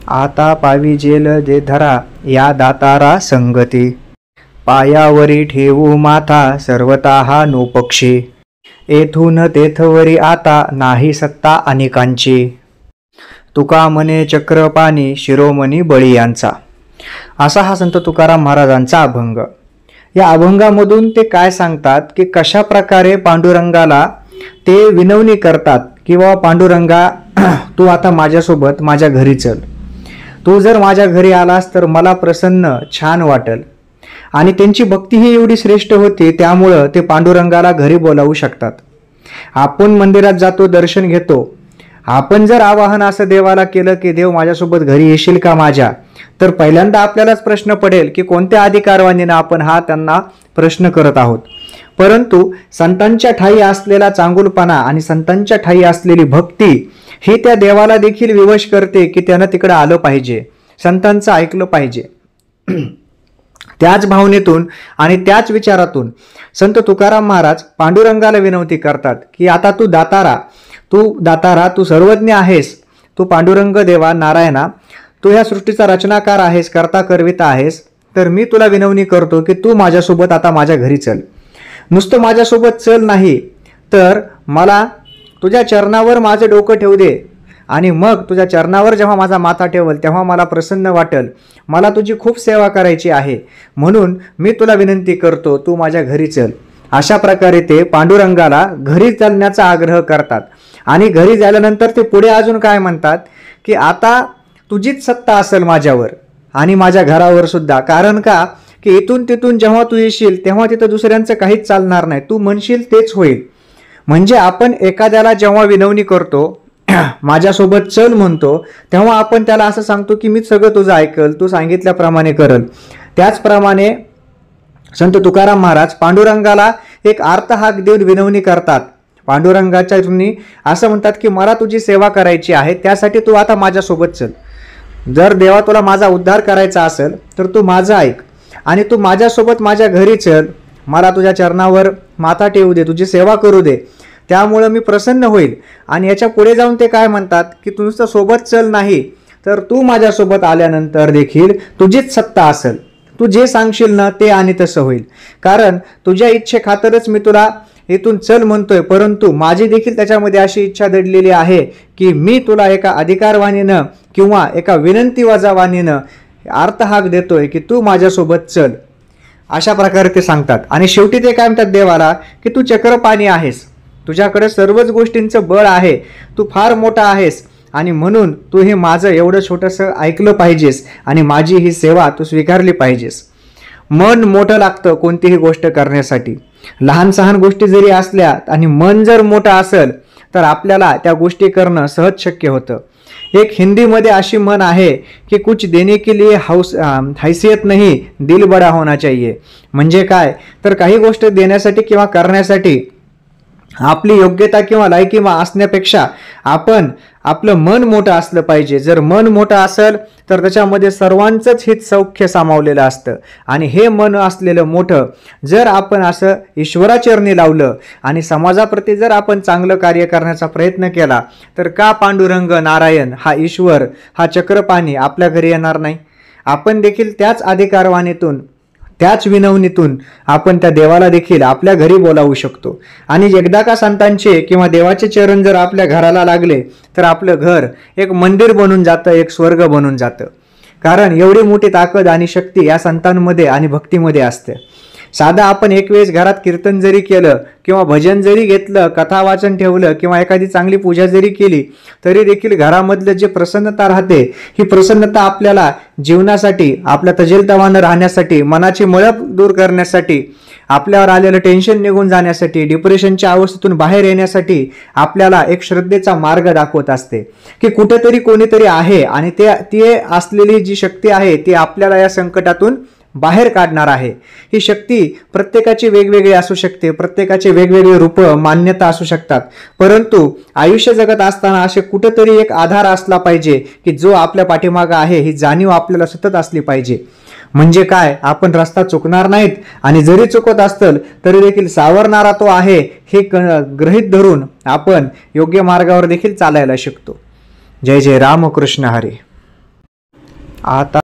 आता पाविजेल दे धरा या दातारा संगती, पायावरी ठेवू माथा सर्वतः नो पक्षी, येथून तेथवरी आता नाही सत्ता अनेकांची, तुका म्हणे चक्रपाणी शिरोमणी बळी यांचा. असा हा संत तुकाराम महाराजांचा अभंग. या अभंगामधून ते काय सांगतात की कशा प्रकारे पांडुरंगाला ते विनवणी करतात किंवा पांडुरंगा तू आता माझ्यासोबत माझ्या घरी चल, तू जर माझ्या घरी आलास तर मला प्रसन्न छान वाटेल. आणि त्यांची भक्ती ही एवढी श्रेष्ठ होती त्यामुळं ते पांडुरंगाला घरी बोलावू शकतात. आपण मंदिरात जातो, दर्शन घेतो, आपण जर आवाहन असं देवाला केलं की देव माझ्यासोबत घरी येशील का माझ्या, तर पहिल्यांदा आपल्यालाच प्रश्न पडेल की कोणत्या अधिकारवाणीनं आपण हा त्यांना प्रश्न करत आहोत. परंतु संतांच्या ठायी असलेला चांगुलपणा आणि संतांच्या ठायी असलेली भक्ती ही त्या देवाला देखील विवश करते की त्यानं तिकडे आलं पाहिजे, संतांचं ऐकलं पाहिजे. त्याच भावनेतून आणि त्याच विचारातून संत तुकाराम महाराज पांडुरंगाला विनंती करतात की आता तू दातारा तू सर्वज्ञ आहेस, तू पांडुरंग देवा नारायणा, तू ह्या सृष्टीचा रचनाकार आहेस, करता करविता आहेस, तर मी तुला विनवणी करतो की तू माझ्यासोबत आता माझ्या घरी चल. नुसतं माझ्यासोबत चल नाही तर मला तुझ्या चरणावर माझं डोकं ठेवू दे, आणि मग तुझ्या चरणावर जेव्हा माझा माथा ठेवल तेव्हा मला प्रसन्न वाटेल. मला तुझी खूप सेवा करायची आहे, म्हणून मी तुला विनंती करतो तू माझ्या घरी चल. अशा प्रकारे ते पांडुरंगाला घरी चालण्याचा आग्रह करतात. आणि घरी झाल्यानंतर ते पुढे अजून काय म्हणतात की आता तुझीच सत्ता असेल माझ्यावर आणि माझ्या घरावर सुद्धा. कारण का की इथून तिथून जेव्हा तू येशील तेव्हा तिथं दुसऱ्यांचं काहीच चालणार नाही, तू म्हणशील तेच होईल. म्हणजे आपण एखाद्याला जेव्हा विनवणी करतो, माझ्यासोबत चल म्हणतो, तेव्हा आपण त्याला असं सांगतो की मी सगळं तुझं ऐकल, तू सांगितल्याप्रमाणे करल. त्याचप्रमाणे संत तुकाराम महाराज पांडुरंगाला एक अर्थहाक देऊन विनवणी करतात. पांडुरंगाच्या तुम्ही असं म्हणतात की मला तुझी सेवा करायची आहे, त्यासाठी तू आता माझ्यासोबत चल. जर देवा तुला माझा उद्धार करायचा असेल तर तू माझं ऐक आणि तू माझ्यासोबत माझ्या घरी चल, मला तुझ्या चरणावर माथा ठेवू दे, तुझी सेवा करू दे, त्यामुळं मी प्रसन्न होईल. आणि याच्या पुढे जाऊन ते काय म्हणतात की तू नुसतं सोबत चल नाही तर तू माझ्यासोबत आल्यानंतर देखील तुझीच सत्ता असेल, तू जे सांगशील ना ते आणि तसं होईल. कारण तुझ्या इच्छे खातरच मी तुला इथून चल म्हणतोय, परंतु माझी देखील त्याच्यामध्ये अशी इच्छा दडलेली आहे की मी तुला एका अधिकारवाणीनं किंवा एका विनंती वजावाणीनं अर्थहाक देतोय की तू माझ्यासोबत चल. अशा प्रकारे ते सांगतात. आणि शेवटी ते काय म्हणतात देवाला की तू चक्रपाणी आहेस, तुझ्याकडे सर्वच गोष्टींचं बळ आहे, तू फार मोठा आहेस आणि म्हणून तू हे माझं एवढं छोटंसं ऐकलं पाहिजेस आणि माझी ही सेवा तू स्वीकारली पाहिजेस. मन मोठं लागतं कोणतीही गोष्ट करण्यासाठी. लहान सहान गोष्टी जरी असल्या आणि मन जर मोठं असेल तर आपल्याला त्या गोष्टी करणं सहज शक्य होतं. एक हिंदीमध्ये अशी म्हण आहे की कुछ देने के लिए हैसियत नहीं दिल बड़ा होना चाहिए. म्हणजे काय तर काही गोष्ट देण्यासाठी किंवा करण्यासाठी आपली योग्यता किंवा लायकी असण्यापेक्षा आपण आपलं मन मोठं असलं पाहिजे. जर मन मोठं असेल तर त्याच्यामध्ये सर्वांचंच हित सौख्य सामावलेलं असतं. आणि हे मन असलेलं मोठं जर आपण असं ईश्वराचरणी लावलं आणि समाजाप्रती जर आपण चांगलं कार्य करण्याचा प्रयत्न केला तर का पांडुरंग नारायण हा ईश्वर हा चक्रपाणी आपल्या घरी येणार नाही. आपण देखील त्याच अधिकारवाणीतून त्याच विनवणीतून आपण त्या देवाला देखील आपल्या घरी बोलावू शकतो. आणि एकदा का संतांचे किंवा देवाचे चरण जर आपल्या घराला लागले तर आपलं घर एक मंदिर बनून जातं, एक स्वर्ग बनून जातं. कारण एवढी मोठी ताकद आणि शक्ती या संतांमध्ये आणि भक्तीमध्ये असते. साधा आपण एक वेळेस घरात कीर्तन जरी केलं किंवा भजन जरी घेतलं, कथा वाचन ठेवलं किंवा एखादी चांगली पूजा जरी केली तरी देखील घरामधलं जे प्रसन्नता राहते ही प्रसन्नता आपल्याला जीवनासाठी, आपल्या तजेलतवानं राहण्यासाठी, मनाची मळप दूर करण्यासाठी, आपल्यावर आलेलं टेन्शन निघून जाण्यासाठी, डिप्रेशनच्या अवस्थेतून बाहेर येण्यासाठी आपल्याला एक श्रद्धेचा मार्ग दाखवत असते की कुठेतरी कोणीतरी आहे आणि ती असलेली जी शक्ती आहे ती आपल्याला या संकटातून बाहेर काढणार आहे. ही शक्ती प्रत्येकाची वेगवेगळी असू शकते, प्रत्येकाचे वेगवेगळे रूप मान्यता असू शकतात, परंतु आयुष्य जगत असताना असे कुठेतरी एक आधार असला पाहिजे की जो आपल्या पाठीमागे आहे ही जाणीव आपल्याला सतत असली पाहिजे. म्हणजे काय आपण रस्ता चुकणार नाहीत आणि जरी चुकत असेल तरी देखील सावरणारा तो आहे हे गृहीत धरून आपण योग्य मार्गावर देखील चालायला शिकतो. जय जय रामकृष्ण हरी. आता